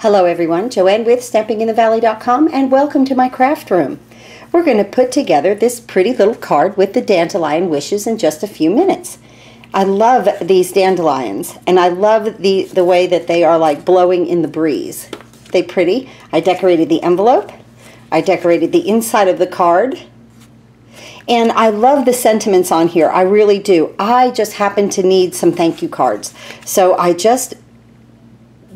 Hello everyone, Joanne with stampinginthevalley.com and welcome to my craft room. We're going to put together this pretty little card with the dandelion wishes in just a few minutes. I love these dandelions and I love the way that they are like blowing in the breeze. They pretty. I decorated the envelope. I decorated the inside of the card. And I love the sentiments on here. I really do. I just happen to need some thank you cards. So I just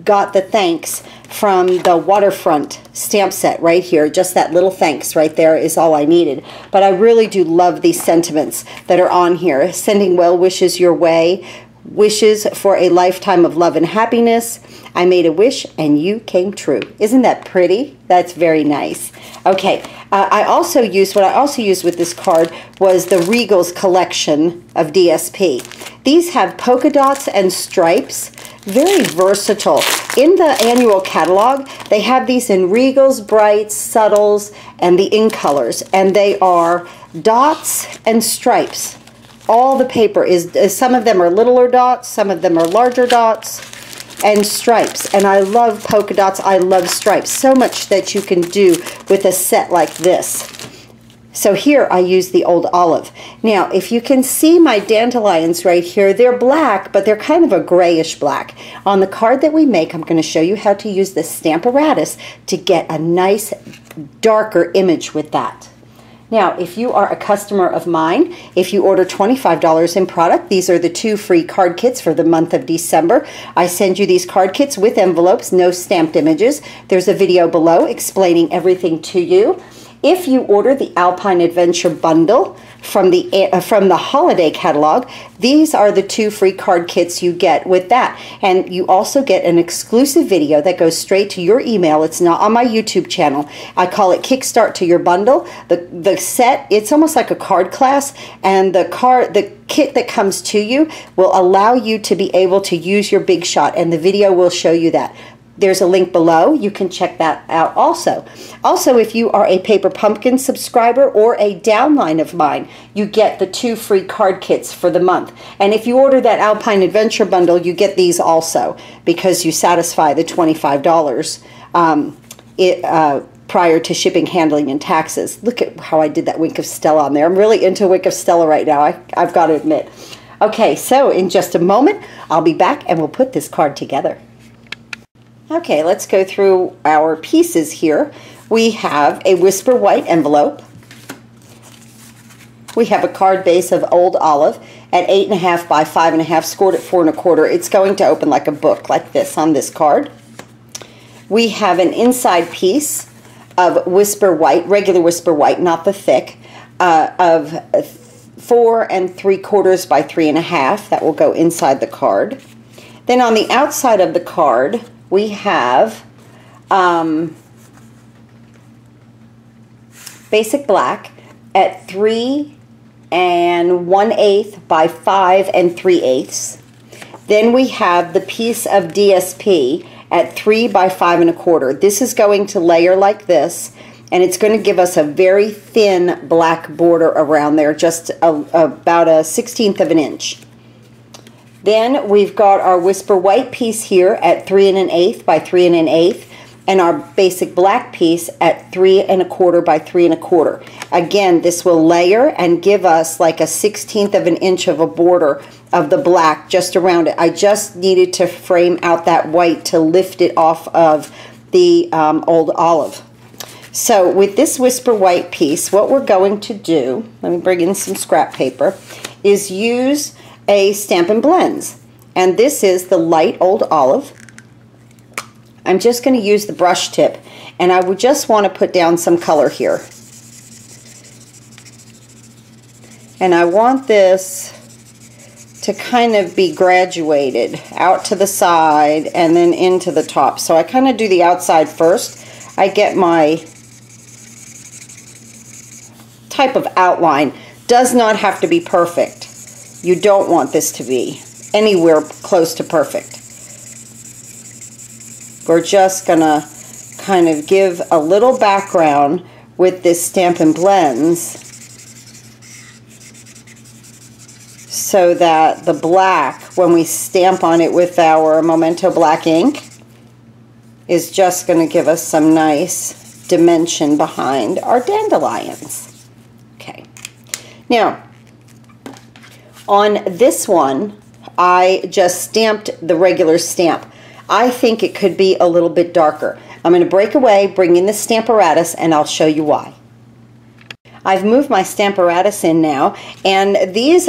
got the thanks from the waterfront stamp set right here. Just that little thanks right there is all I needed. But I really do love these sentiments that are on here. Sending well wishes your way. Wishes for a lifetime of love and happiness. I made a wish and you came true. Isn't that pretty? That's very nice. Okay, what I also used with this card was the Regal's collection of DSP. These have polka dots and stripes. Very versatile. In the annual catalog, they have these in Regals, Brights, Subtles, and the In Colors. And they are dots and stripes. All the paper is, some of them are littler dots, some of them are larger dots, and stripes. And I love polka dots, I love stripes. So much that you can do with a set like this. So here I use the old olive. Now, if you can see my dandelions right here, they're black, but they're kind of a grayish black. On the card that we make, I'm going to show you how to use the stamparatus to get a nice darker image with that. Now, if you are a customer of mine, if you order $25 in product, these are the 2 free card kits for the month of December. I send you these card kits with envelopes, no stamped images. There's a video below explaining everything to you. If you order the Alpine Adventure Bundle from the holiday catalog, these are the 2 free card kits you get with that. And you also get an exclusive video that goes straight to your email. It's not on my YouTube channel. I call it Kickstart to Your Bundle. The set, it's almost like a card class, and the kit that comes to you will allow you to be able to use your Big Shot, and the video will show you that. There's a link below. You can check that out also. Also, if you are a Paper Pumpkin subscriber or a downline of mine, you get the 2 free card kits for the month. And if you order that Alpine Adventure Bundle, you get these also because you satisfy the $25 prior to shipping, handling, and taxes. Look at how I did that Wink of Stella on there. I'm really into Wink of Stella right now, I've got to admit. Okay, so in just a moment, I'll be back and we'll put this card together. Okay, let's go through our pieces here. We have a Whisper White envelope. We have a card base of Old Olive at 8.5 by 5.5, scored at 4 1/4. It's going to open like a book, like this on this card. We have an inside piece of Whisper White, regular Whisper White, not the thick, of 4 3/4 by 3.5. That will go inside the card. Then on the outside of the card, we have basic black at 3 1/8 by 5 3/8. Then we have the piece of DSP at 3 by 5 1/4. This is going to layer like this, and it's going to give us a very thin black border around there, just about a 1/16 of an inch. Then we've got our Whisper White piece here at 3 1/8 by 3 1/8, and our basic black piece at 3 1/4 by 3 1/4. Again, this will layer and give us like a 1/16 of an inch of a border of the black just around it. I just needed to frame out that white to lift it off of the Old Olive. So with this Whisper White piece, what we're going to do, let me bring in some scrap paper, is use a Stampin' Blends, and this is the light Old Olive. I'm just going to use the brush tip, and I would just want to put down some color here, and I want this to kind of be graduated out to the side and then into the top. So I kind of do the outside first. I get my type of outline. Does not have to be perfect. You don't want this to be anywhere close to perfect. We're just gonna kind of give a little background with this Stampin' Blends so that the black, when we stamp on it with our Memento black ink, is just going to give us some nice dimension behind our dandelions. Okay. Now, on this one, I just stamped the regular stamp. I think it could be a little bit darker. I'm going to break away, bring in the stamparatus, and I'll show you why. I've moved my stamparatus in now, and these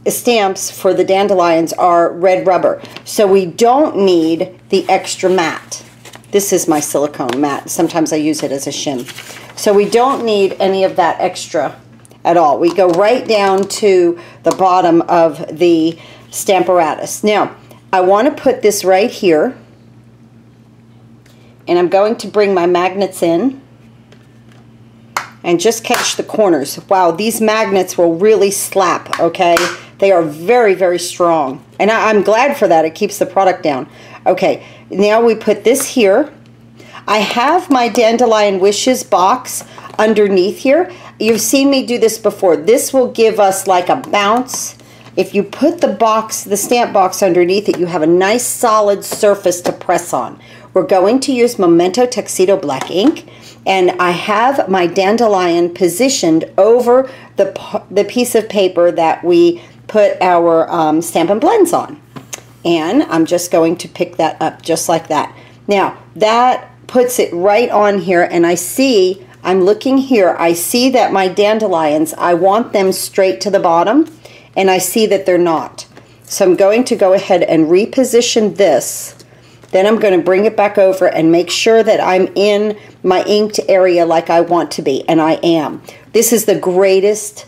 stamps for the dandelions are red rubber, so we don't need the extra mat. This is my silicone mat. Sometimes I use it as a shim. So we don't need any of that extra at all. We go right down to the bottom of the stamparatus. Now, I want to put this right here, and I'm going to bring my magnets in and just catch the corners. Wow, these magnets will really slap, okay? They are very, very strong. And I'm glad for that. It keeps the product down. Okay, now we put this here. I have my Dandelion Wishes box underneath here. You've seen me do this before. This will give us like a bounce. If you put the box, the stamp box underneath it, you have a nice solid surface to press on. We're going to use Memento Tuxedo Black ink, and I have my dandelion positioned over the piece of paper that we put our Stampin' Blends on. And I'm just going to pick that up just like that. Now, that puts it right on here, and I see, I'm looking here, I see that my dandelions, I want them straight to the bottom, and I see that they're not. So I'm going to go ahead and reposition this. Then I'm going to bring it back over and make sure that I'm in my inked area like I want to be, and I am. This is the greatest,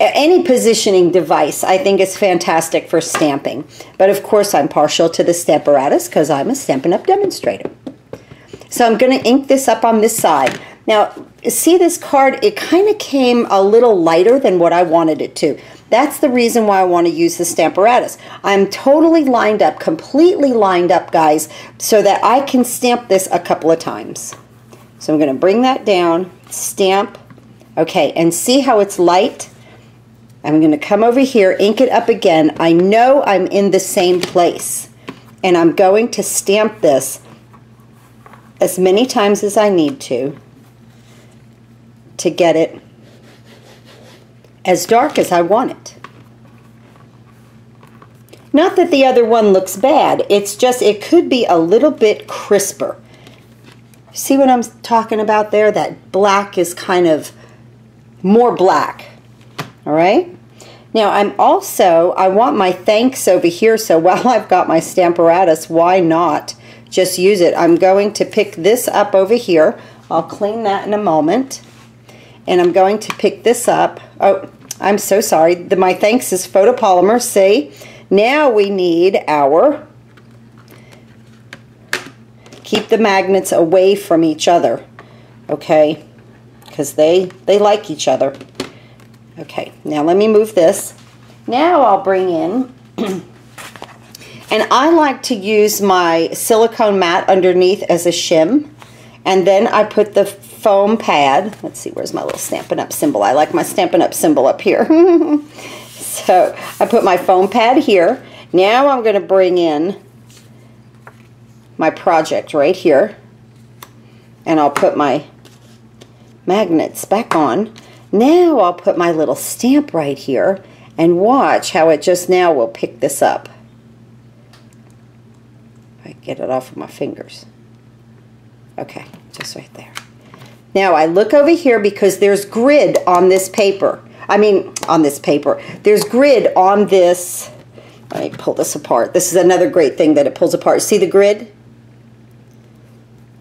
any positioning device I think is fantastic for stamping. But of course I'm partial to the stamparatus because I'm a Stampin' Up demonstrator. So I'm going to ink this up on this side. Now, see this card, it kind of came a little lighter than what I wanted it to. That's the reason why I want to use the stamparatus. I'm totally lined up, completely lined up, guys, so that I can stamp this a couple of times. So I'm going to bring that down, stamp, okay, and see how it's light? I'm going to come over here, ink it up again. I know I'm in the same place, and I'm going to stamp this as many times as I need to get it as dark as I want it. Not that the other one looks bad, it's just it could be a little bit crisper. See what I'm talking about there? That black is kind of more black. All right? Now I want my thanks over here, so while I've got my stamparatus, why not just use it? I'm going to pick this up over here. I'll clean that in a moment. And I'm going to pick this up. Oh, I'm so sorry. My thanks is photopolymer. See? Now we need our, keep the magnets away from each other, okay? Because they like each other. Okay, now let me move this. Now I'll bring in, and I like to use my silicone mat underneath as a shim, and then I put the foam pad. Let's see, where's my little Stampin' Up symbol? I like my Stampin' Up symbol up here. So I put my foam pad here. Now I'm going to bring in my project right here, and I'll put my magnets back on. Now I'll put my little stamp right here, and watch how it just now will pick this up. I get it off of my fingers. Okay, just right there. Now I look over here because there's grid on this paper. On this paper. There's grid on this. Let me pull this apart. This is another great thing that it pulls apart. See the grid?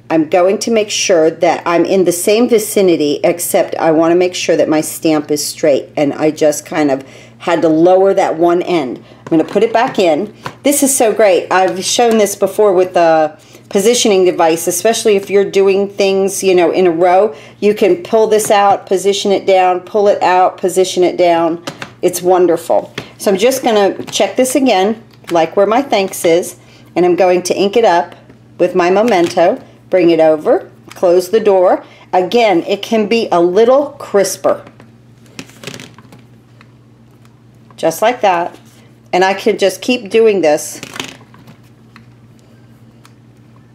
I'm going to make sure that I'm in the same vicinity, except I want to make sure that my stamp is straight, and I just kind of had to lower that one end. I'm going to put it back in. This is so great. I've shown this before with the positioning device, especially if you're doing things, you know, in a row. You can pull this out, position it down, pull it out, position it down. It's wonderful. So I'm just going to check this again, like where my thanks is, and I'm going to ink it up with my Memento, bring it over, close the door. Again, it can be a little crisper. Just like that. And I can just keep doing this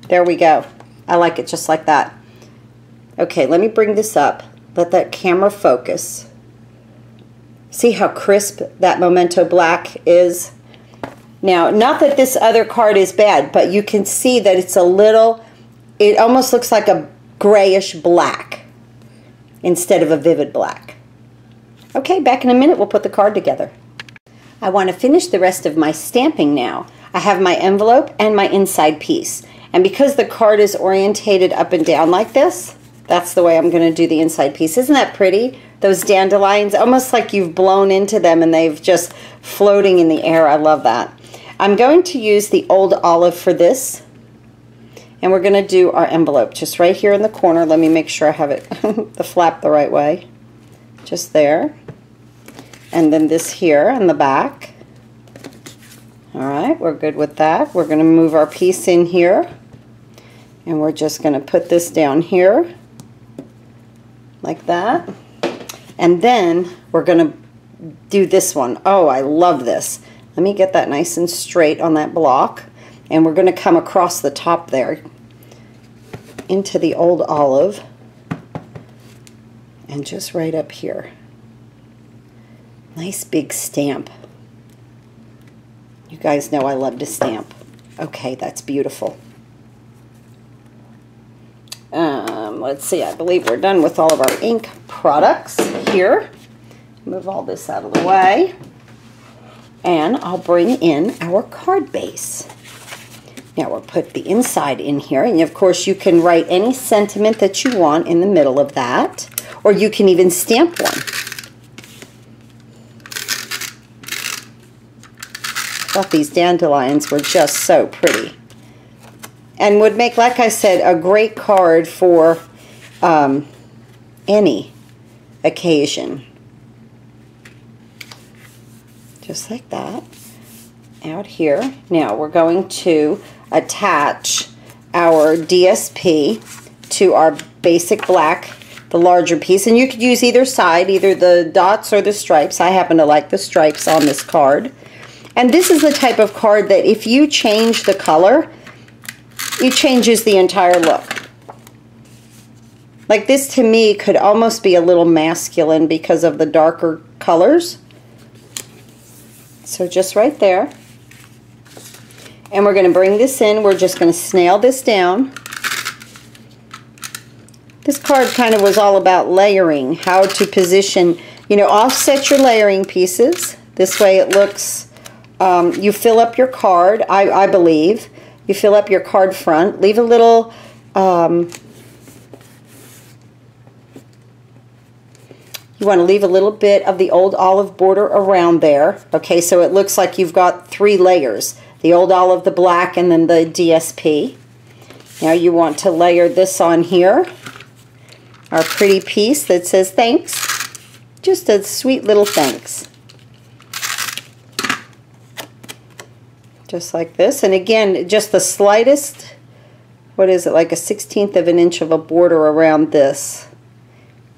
There we go. I like it just like that. Okay, let me bring this up. Let that camera focus. See how crisp that Memento Black is? Now, not that this other card is bad, but you can see that it's a little, it almost looks like a grayish black instead of a vivid black. Okay, back in a minute, we'll put the card together. I want to finish the rest of my stamping now. I have my envelope and my inside piece. And because the card is orientated up and down like this, that's the way I'm going to do the inside piece. Isn't that pretty? Those dandelions, almost like you've blown into them and they've just floating in the air. I love that. I'm going to use the old olive for this. And we're going to do our envelope just right here in the corner. Let me make sure I have it the flap the right way. Just there. And then this here on the back. Alright, we're good with that. We're going to move our piece in here. And we're just going to put this down here. Like that. And then we're going to do this one. Oh, I love this. Let me get that nice and straight on that block. And we're going to come across the top there into the old olive. And just right up here. Nice big stamp. You guys know I love to stamp. Okay, that's beautiful. Let's see, I believe we're done with all of our ink products here. Move all this out of the way. And I'll bring in our card base. Now we'll put the inside in here. And of course you can write any sentiment that you want in the middle of that. Or you can even stamp one. I thought these dandelions were just so pretty. And would make, like I said, a great card for any occasion. Just like that. Out here. Now we're going to attach our DSP to our basic black, the larger piece. And you could use either side, either the dots or the stripes. I happen to like the stripes on this card. And this is the type of card that if you change the color, it changes the entire look. Like this to me could almost be a little masculine because of the darker colors. So just right there. And we're going to bring this in. We're just going to snail this down. This card kind of was all about layering, how to position, you know, offset your layering pieces. This way it looks, you fill up your card, I believe. You fill up your card front, leave a little, you want to leave a little bit of the old olive border around there. Okay, so it looks like you've got 3 layers. The old olive, the black, and then the DSP. Now you want to layer this on here. Our pretty piece that says thanks. Just a sweet little thanks. Just like this. And again, just the slightest, what is it, like a 1/16 of an inch of a border around this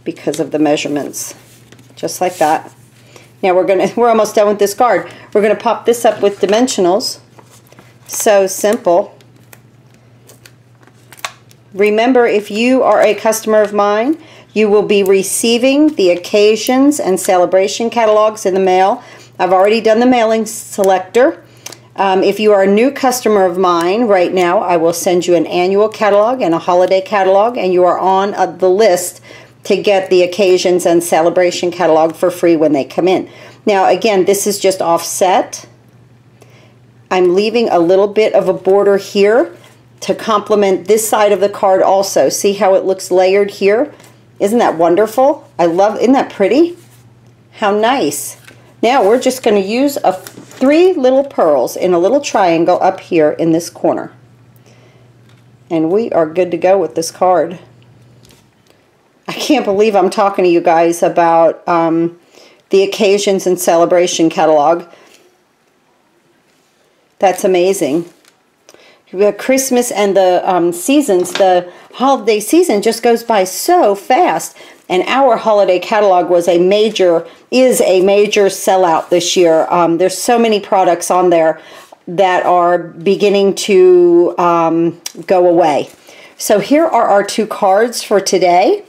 because of the measurements. Just like that. Now we're almost done with this card. We're gonna pop this up with dimensionals. So simple. Remember, if you are a customer of mine, you will be receiving the occasions and celebration catalogs in the mail. I've already done the mailing selector. If you are a new customer of mine right now, I will send you an annual catalog and a holiday catalog, and you are on the list to get the occasions and celebration catalog for free when they come in. Now again, this is just offset. I'm leaving a little bit of a border here to complement this side of the card also. See how it looks layered here? Isn't that wonderful? I love, isn't that pretty? How nice. Now we're just going to use 3 little pearls in a little triangle up here in this corner. And we are good to go with this card. I can't believe I'm talking to you guys about the occasions and celebration catalog. That's amazing. Christmas and the seasons, the holiday season just goes by so fast. And our holiday catalog is a major sellout this year. There's so many products on there. that are beginning to go away. So here are our 2 cards for today.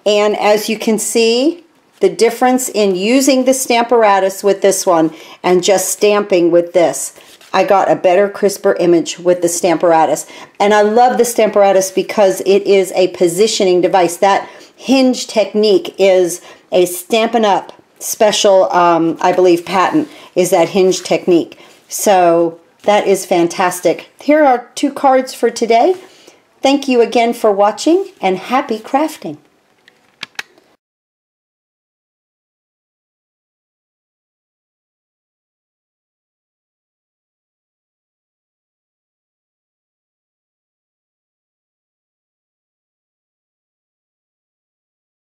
And as you can see, the difference in using the stamparatus with this one and just stamping with this. I got a better, crisper image with the stamparatus. And I love the stamparatus because it is a positioning device. That hinge technique is a Stampin' Up special, I believe, patent, is that hinge technique. So that is fantastic. Here are 2 cards for today. Thank you again for watching, and happy crafting.